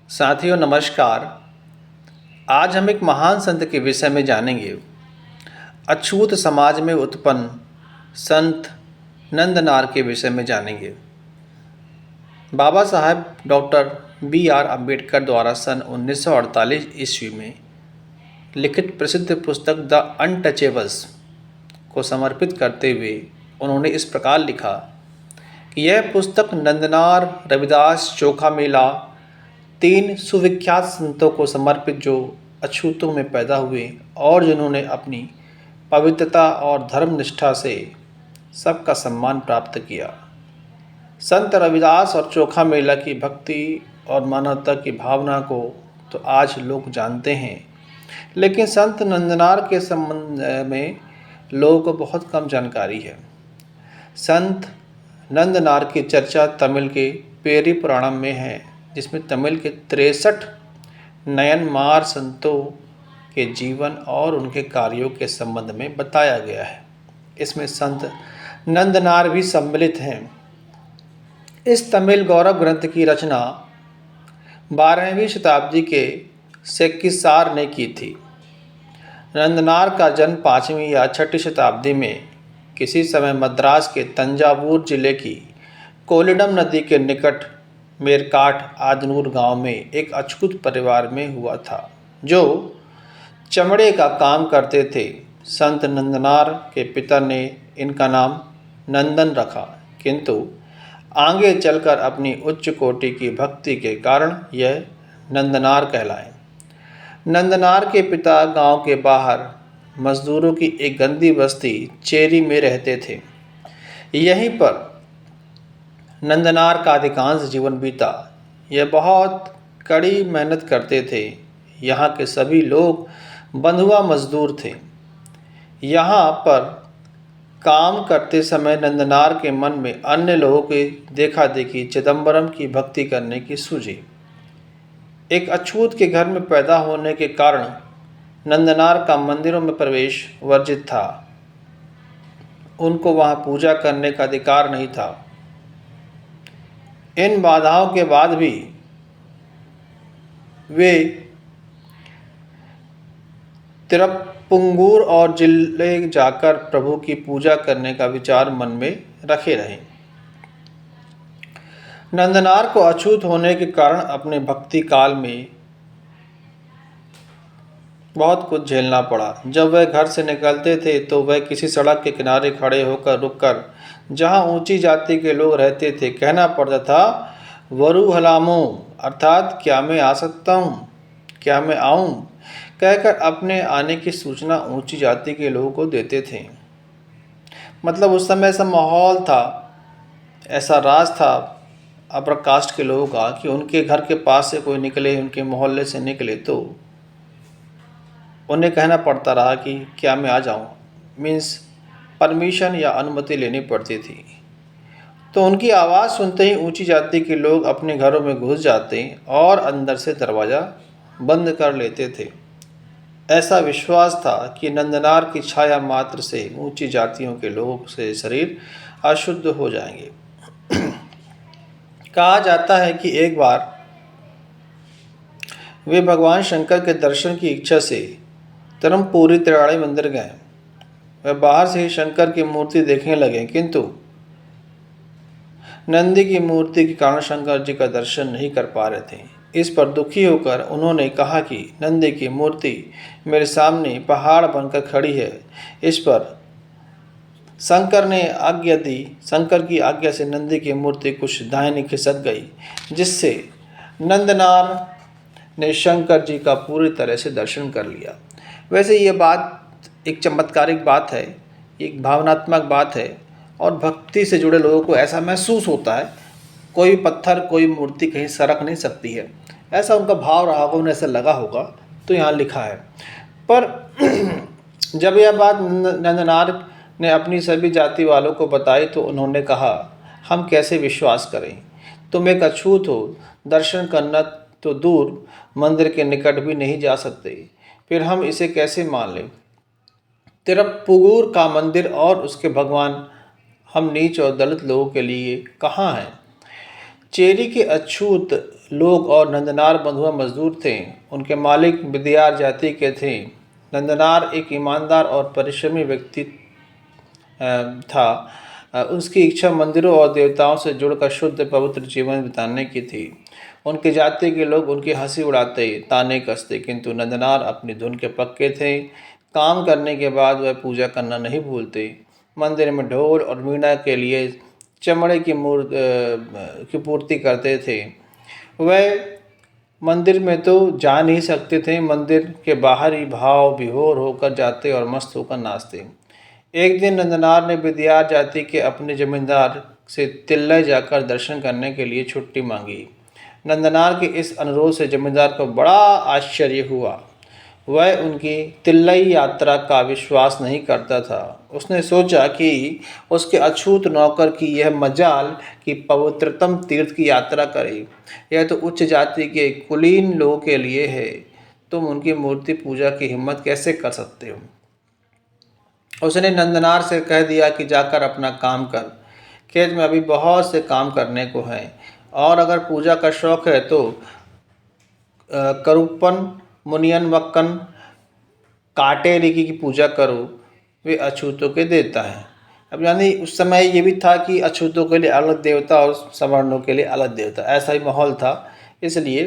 साथियों नमस्कार। आज हम एक महान संत के विषय में जानेंगे। अछूत समाज में उत्पन्न संत नंदनार के विषय में जानेंगे। बाबा साहब डॉक्टर B.R. अम्बेडकर द्वारा सन 1948 ईस्वी में लिखित प्रसिद्ध पुस्तक द अनटचेबल्स को समर्पित करते हुए उन्होंने इस प्रकार लिखा कि यह पुस्तक नंदनार, रविदास, चोखा मेला, तीन सुविख्यात संतों को समर्पित जो अछूतों में पैदा हुए और जिन्होंने अपनी पवित्रता और धर्मनिष्ठा से सबका सम्मान प्राप्त किया। संत रविदास और चोखा मेला की भक्ति और मानवता की भावना को तो आज लोग जानते हैं, लेकिन संत नंदनार के संबंध में लोगों को बहुत कम जानकारी है। संत नंदनार की चर्चा तमिल के पेरी पुराणम में है, जिसमें तमिल के 63 नयनमार संतों के जीवन और उनके कार्यों के संबंध में बताया गया है। इसमें संत नंदनार भी सम्मिलित हैं। इस तमिल गौरव ग्रंथ की रचना 12वीं शताब्दी के सेक्किसार ने की थी। नंदनार का जन्म 5वीं या 6वीं शताब्दी में किसी समय मद्रास के तंजावुर जिले की कोल्लिडम नदी के निकट मेरकाट आदनूर गांव में एक अछूत परिवार में हुआ था, जो चमड़े का काम करते थे। संत नंदनार के पिता ने इनका नाम नंदन रखा, किंतु आगे चलकर अपनी उच्च कोटि की भक्ति के कारण यह नंदनार कहलाए। नंदनार के पिता गांव के बाहर मजदूरों की एक गंदी बस्ती चेरी में रहते थे। यहीं पर नंदनार का अधिकांश जीवन बीता। यह बहुत कड़ी मेहनत करते थे। यहाँ के सभी लोग बंधुआ मजदूर थे। यहाँ पर काम करते समय नंदनार के मन में अन्य लोगों की देखा देखी चिदम्बरम की भक्ति करने की सूझी। एक अछूत के घर में पैदा होने के कारण नंदनार का मंदिरों में प्रवेश वर्जित था। उनको वहाँ पूजा करने का अधिकार नहीं था। इन बाधाओं के बाद भी वे तिरुप्पुंगूर और जिले जाकर प्रभु की पूजा करने का विचार मन में रखे रहे। नंदनार को अछूत होने के कारण अपने भक्ति काल में बहुत कुछ झेलना पड़ा। जब वह घर से निकलते थे तो वह किसी सड़क के किनारे खड़े होकर रुककर जहाँ ऊंची जाति के लोग रहते थे कहना पड़ता था, वरु हलामो, अर्थात क्या मैं आ सकता हूँ, क्या मैं आऊँ, कहकर अपने आने की सूचना ऊंची जाति के लोगों को देते थे। मतलब उस समय ऐसा माहौल था, ऐसा राज था अपर कास्ट के लोगों का कि उनके घर के पास से कोई निकले, उनके मोहल्ले से निकले तो उन्हें कहना पड़ता रहा कि क्या मैं आ जाऊँ, मीन्स परमिशन या अनुमति लेनी पड़ती थी। तो उनकी आवाज़ सुनते ही ऊंची जाति के लोग अपने घरों में घुस जाते और अंदर से दरवाज़ा बंद कर लेते थे। ऐसा विश्वास था कि नंदनार की छाया मात्र से ऊंची जातियों के लोगों से शरीर अशुद्ध हो जाएंगे। कहा जाता है कि एक बार वे भगवान शंकर के दर्शन की इच्छा से तिरुप्पुरी तिराड़ी मंदिर गए। वह बाहर से ही शंकर की मूर्ति देखने लगे, किंतु नंदी की मूर्ति के कारण शंकर जी का दर्शन नहीं कर पा रहे थे। इस पर दुखी होकर उन्होंने कहा कि नंदी की मूर्ति मेरे सामने पहाड़ बनकर खड़ी है। इस पर शंकर ने आज्ञा दी। शंकर की आज्ञा से नंदी की मूर्ति कुछ दाहिने खिसक गई, जिससे नंदनार ने शंकर जी का पूरी तरह से दर्शन कर लिया। वैसे ये बात एक चमत्कारिक बात है, एक भावनात्मक बात है और भक्ति से जुड़े लोगों को ऐसा महसूस होता है कोई पत्थर, कोई मूर्ति कहीं सरक नहीं सकती है, ऐसा उनका भाव रहा होगा, उन्हें ऐसा लगा होगा, तो यहाँ लिखा है। पर जब यह बात नंदनार ने अपनी सभी जाति वालों को बताई तो उन्होंने कहा, हम कैसे विश्वास करें, तुम एक अछूत हो, दर्शन करना तो दूर मंदिर के निकट भी नहीं जा सकते, फिर हम इसे कैसे मान लें। तिरुप्पुगूर का मंदिर और उसके भगवान हम नीच और दलित लोगों के लिए कहाँ हैं। चेरी के अछूत लोग और नंदनार बंधुआ मजदूर थे। उनके मालिक विदयार जाति के थे। नंदनार एक ईमानदार और परिश्रमी व्यक्ति था। उसकी इच्छा मंदिरों और देवताओं से जुड़कर शुद्ध पवित्र जीवन बिताने की थी। उनकी जाति के लोग उनकी हंसी उड़ाते, ताने कसते, किंतु नंदनार अपनी धुन के पक्के थे। काम करने के बाद वह पूजा करना नहीं भूलते। मंदिर में ढोल और वीणा के लिए चमड़े की पूर्ति करते थे। वह मंदिर में तो जा नहीं सकते थे, मंदिर के बाहर ही भाव विभोर होकर जाते और मस्त होकर नाचते। एक दिन नंदनार ने विदयार जाति के अपने जमींदार से तिल्लय जाकर दर्शन करने के लिए छुट्टी मांगी। नंदनार के इस अनुरोध से जमींदार को बड़ा आश्चर्य हुआ। वह उनकी तिल्लई यात्रा का विश्वास नहीं करता था। उसने सोचा कि उसके अछूत नौकर की यह मजाल कि पवित्रतम तीर्थ की यात्रा करे। यह तो उच्च जाति के कुलीन लोगों के लिए है। तुम उनकी मूर्ति पूजा की हिम्मत कैसे कर सकते हो? उसने नंदनार से कह दिया कि जाकर अपना काम कर। खेत में अभी बहुत से काम करने को हैं, और अगर पूजा का शौक है तो करूपन, मुनियन, मक्कन, काटे रिकी की पूजा करो, वे अछूतों के देवता हैं। अब यानी उस समय ये भी था कि अछूतों के लिए अलग देवता और सवर्णों के लिए अलग देवता, ऐसा ही माहौल था। इसलिए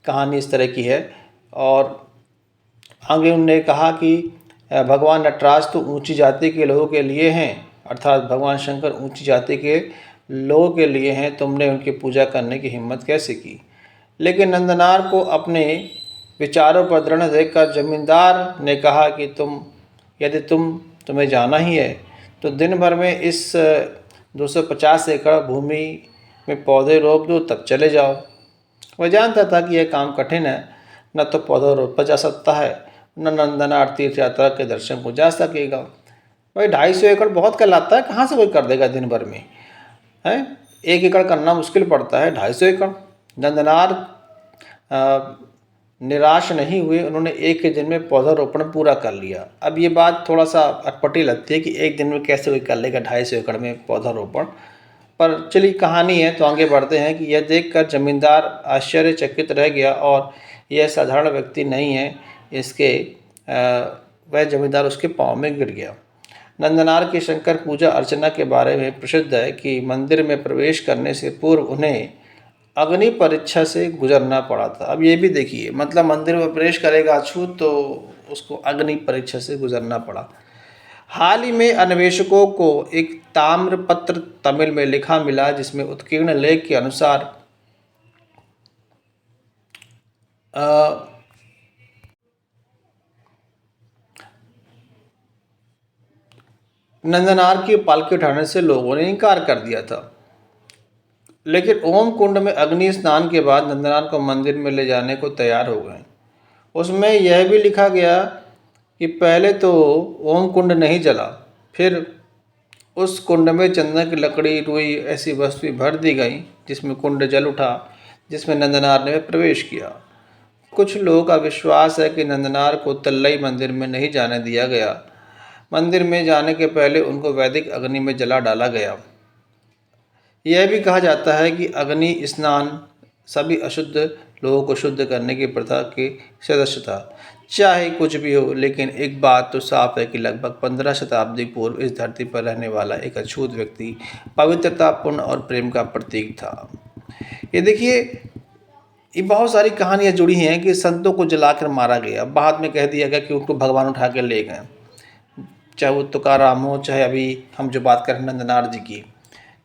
कहानी इस तरह की है। और आगे उन्होंने कहा कि भगवान नटराज तो ऊंची जाति के लोगों के लिए हैं, अर्थात भगवान शंकर ऊंची जाति के लोगों के लिए हैं। तुमने उनकी पूजा करने की हिम्मत कैसे की? लेकिन नंदनार को अपने विचारों पर दृढ़ देखकर जमींदार ने कहा कि यदि तुम्हें जाना ही है तो दिन भर में इस 250 एकड़ भूमि में पौधे रोप दो, तब चले जाओ। वह जानता था कि यह काम कठिन है, न तो पौधा रोपा जा सकता है, न नंदनार तीर्थ यात्रा के दर्शन को जा सकेगा। भाई 250 एकड़ बहुत कहलाता है, कहाँ से कोई कर देगा दिन भर में, है? 1 एकड़ करना मुश्किल पड़ता है, 250 एकड़। नंदनार निराश नहीं हुए, उन्होंने एक ही दिन में पौधारोपण पूरा कर लिया। अब ये बात थोड़ा सा अटपटी लगती है कि एक दिन में कैसे कोई कर लेगा 250 एकड़ में पौधारोपण, पर चलिए कहानी है तो आगे बढ़ते हैं कि यह देखकर जमींदार आश्चर्यचकित रह गया और यह साधारण व्यक्ति नहीं है, वह जमींदार उसके पाँव में गिर गया। नंदनार की शंकर पूजा अर्चना के बारे में प्रसिद्ध है कि मंदिर में प्रवेश करने से पूर्व उन्हें अग्नि परीक्षा से गुजरना पड़ा था। अब ये भी देखिए, मतलब मंदिर में प्रवेश करेगा अछूत तो उसको अग्नि परीक्षा से गुजरना पड़ा। हाल ही में अन्वेषकों को एक ताम्रपत्र तमिल में लिखा मिला जिसमें उत्कीर्ण लेख के अनुसार नंदनार की पालकी उठाने से लोगों ने इनकार कर दिया था। लेकिन ओम कुंड में अग्नि स्नान के बाद नंदनार को मंदिर में ले जाने को तैयार हो गए। उसमें यह भी लिखा गया कि पहले तो ओम कुंड नहीं जला, फिर उस कुंड में चंदन की लकड़ी, रुई ऐसी वस्तुएं भर दी गई जिसमें कुंड जल उठा, जिसमें नंदनार ने प्रवेश किया। कुछ लोगों का विश्वास है कि नंदनार को तल्लई मंदिर में नहीं जाने दिया गया। मंदिर में जाने के पहले उनको वैदिक अग्नि में जला डाला गया। यह भी कहा जाता है कि अग्नि स्नान सभी अशुद्ध लोगों को शुद्ध करने की प्रथा के सदस्य था। चाहे कुछ भी हो, लेकिन एक बात तो साफ है कि लगभग 15 शताब्दी पूर्व इस धरती पर रहने वाला एक अछूत व्यक्ति पवित्रता, पुण्य और प्रेम का प्रतीक था। ये देखिए, ये बहुत सारी कहानियाँ जुड़ी हैं कि संतों को जलाकर मारा गया, बाद में कह दिया गया कि उनको भगवान उठा कर ले गए। चाहे वो तुकाराम हो, चाहे अभी हम जो बात कर रहे हैं नंदनार जी की,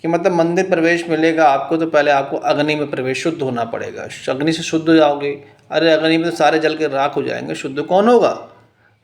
कि मतलब मंदिर प्रवेश मिलेगा आपको तो पहले आपको अग्नि में प्रवेश, शुद्ध होना पड़ेगा। अग्नि से शुद्ध हो जाओगे, अरे अग्नि में तो सारे जल के राख हो जाएंगे, शुद्ध कौन होगा?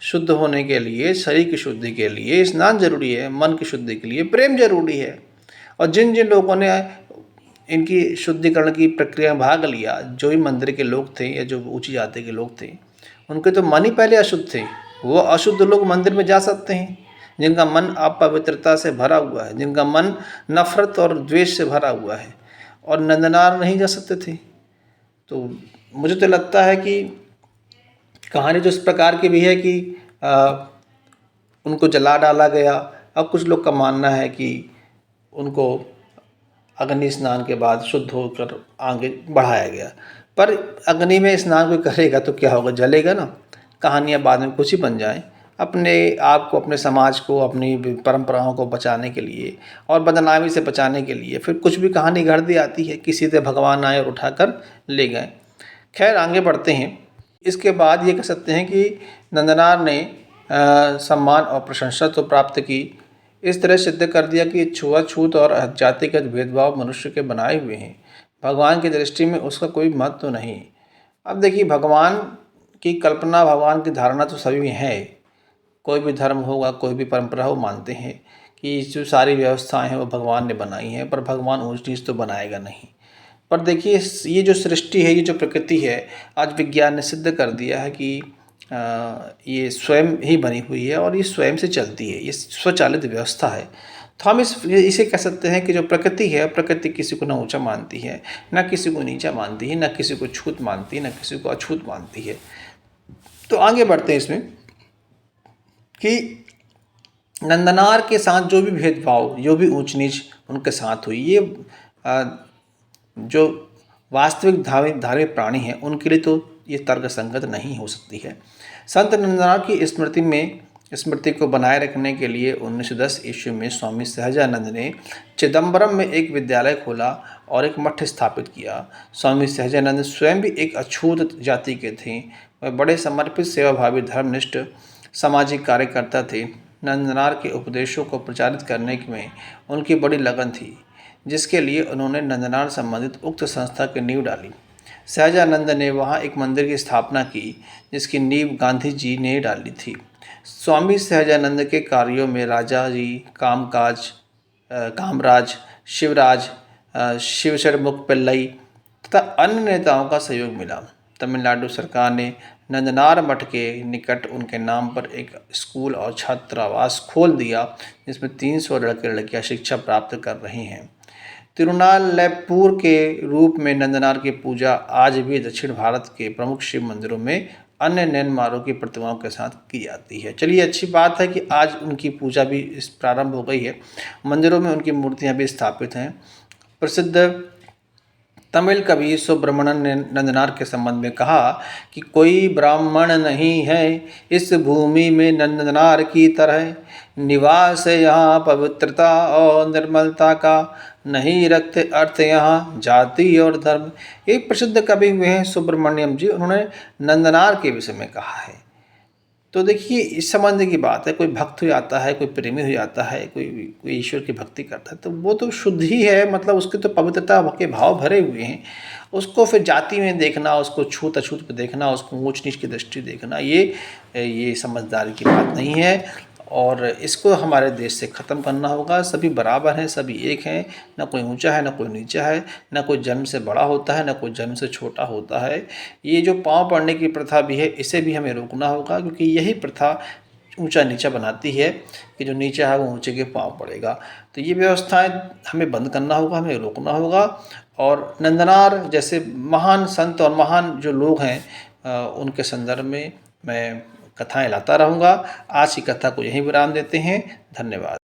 शुद्ध होने के लिए, शरीर की शुद्धि के लिए स्नान जरूरी है, मन की शुद्धि के लिए प्रेम जरूरी है। और जिन जिन लोगों ने इनकी शुद्धिकरण की प्रक्रिया में भाग लिया, जो भी मंदिर के लोग थे या जो ऊंची जाति के लोग थे, उनके तो मन ही पहले अशुद्ध थे। वो अशुद्ध लोग मंदिर में जा सकते हैं जिनका मन अपवित्रता से भरा हुआ है, जिनका मन नफरत और द्वेष से भरा हुआ है, और नंदनार नहीं जा सकते थे। तो मुझे तो लगता है कि कहानी तो इस प्रकार की भी है कि उनको जला डाला गया। अब कुछ लोग का मानना है कि उनको अग्नि स्नान के बाद शुद्ध होकर आगे बढ़ाया गया। पर अग्नि में स्नान कोई करेगा तो क्या होगा, जलेगा ना। कहानियाँ बाद में कुछ ही बन जाएँ। अपने आप को, अपने समाज को, अपनी परंपराओं को बचाने के लिए और बदनामी से बचाने के लिए फिर कुछ भी कहानी गढ़ दी आती है। किसी से भगवान आए और उठाकर ले गए। खैर आगे बढ़ते हैं। इसके बाद ये कह सकते हैं कि नंदनार ने सम्मान और प्रशंसा तो प्राप्त की, इस तरह सिद्ध कर दिया कि छुआछूत और जातिगत भेदभाव मनुष्य के बनाए हुए हैं। भगवान की दृष्टि में उसका कोई महत्व तो नहीं। अब देखिए, भगवान की कल्पना, भगवान की धारणा तो सभी में है। कोई भी धर्म होगा, कोई भी परंपरा हो, मानते हैं कि जो सारी व्यवस्थाएं हैं वो भगवान ने बनाई हैं, पर भगवान ऊंच नीच तो बनाएगा नहीं। पर देखिए, ये जो सृष्टि है, ये जो प्रकृति है, आज विज्ञान ने सिद्ध कर दिया है कि ये स्वयं ही बनी हुई है और ये स्वयं से चलती है, ये स्वचालित व्यवस्था है। तो हम इसे कह सकते हैं कि जो प्रकृति है, प्रकृति किसी को ना ऊंचा मानती है, ना किसी को नीचा मानती है, ना किसी को छूत मानती है, ना किसी को अछूत मानती है। तो आगे बढ़ते हैं इसमें कि नंदनार के साथ जो भी भेदभाव, जो भी ऊंच नीच उनके साथ हुई, ये जो वास्तविक धार्मिक प्राणी हैं उनके लिए तो ये तर्क संगत नहीं हो सकती है। संत नंदनार की स्मृति को बनाए रखने के लिए 1910 ईस्वी में स्वामी सहजानंद ने चिदम्बरम में एक विद्यालय खोला और एक मठ स्थापित किया। स्वामी सहजानंद स्वयं भी एक अछूत जाति के थे। वह बड़े समर्पित, सेवाभावी, धर्मनिष्ठ सामाजिक कार्यकर्ता थे। नंदनार के उपदेशों को प्रचारित करने में उनकी बड़ी लगन थी, जिसके लिए उन्होंने नंदनार संबंधित उक्त संस्था की नींव डाली। सहजानंद ने वहां एक मंदिर की स्थापना की, जिसकी नींव गांधी जी ने डाली थी। स्वामी सहजानंद के कार्यों में राजा जी कामराज, शिवराज, शिवशरणमुख पिल्लई तथा अन्य नेताओं का सहयोग मिला। तमिलनाडु सरकार ने नंदनार मठ के निकट उनके नाम पर एक स्कूल और छात्रावास खोल दिया, जिसमें 300 लड़के लड़कियां शिक्षा प्राप्त कर रही हैं। तिरुनालैपुर के रूप में नंदनार की पूजा आज भी दक्षिण भारत के प्रमुख शिव मंदिरों में अन्य म्यांमारों की प्रतिमाओं के साथ की जाती है। चलिए, अच्छी बात है कि आज उनकी पूजा भी प्रारंभ हो गई है। मंदिरों में उनकी मूर्तियां भी स्थापित हैं। प्रसिद्ध तमिल कवि सुब्रमण्यन ने नंदनार के संबंध में कहा कि कोई ब्राह्मण नहीं है इस भूमि में नंदनार की तरह, निवास यहाँ पवित्रता और निर्मलता का, नहीं रखते अर्थ यहाँ जाति और धर्म। एक प्रसिद्ध कवि हुए हैं सुब्रमण्यम जी, उन्होंने नंदनार के विषय में कहा है। तो देखिए, इस संबंध की बात है। कोई भक्त हो जाता है, कोई प्रेमी हो जाता है, कोई ईश्वर की भक्ति करता है, तो वो तो शुद्ध ही है। मतलब उसके तो पवित्रता के भाव भरे हुए हैं। उसको फिर जाति में देखना, उसको छूत अछूत पे देखना, उसको ऊंच नीच की दृष्टि देखना, ये समझदारी की बात नहीं है। और इसको हमारे देश से ख़त्म करना होगा। सभी बराबर हैं, सभी एक हैं। ना कोई ऊंचा है, ना कोई नीचा है, ना कोई जन्म से बड़ा होता है, ना कोई जन्म से छोटा होता है। ये जो पाँव पड़ने की प्रथा भी है, इसे भी हमें रोकना होगा, क्योंकि यही प्रथा ऊंचा नीचा बनाती है कि जो नीचा है वो ऊंचे के पाँव पड़ेगा। तो ये व्यवस्थाएं हमें बंद करना होगा, हमें रोकना होगा। और नंदनार जैसे महान संत और महान जो लोग हैं, उनके संदर्भ में मैं कथाएं लाता रहूँगा। आज की कथा को यहीं विराम देते हैं। धन्यवाद।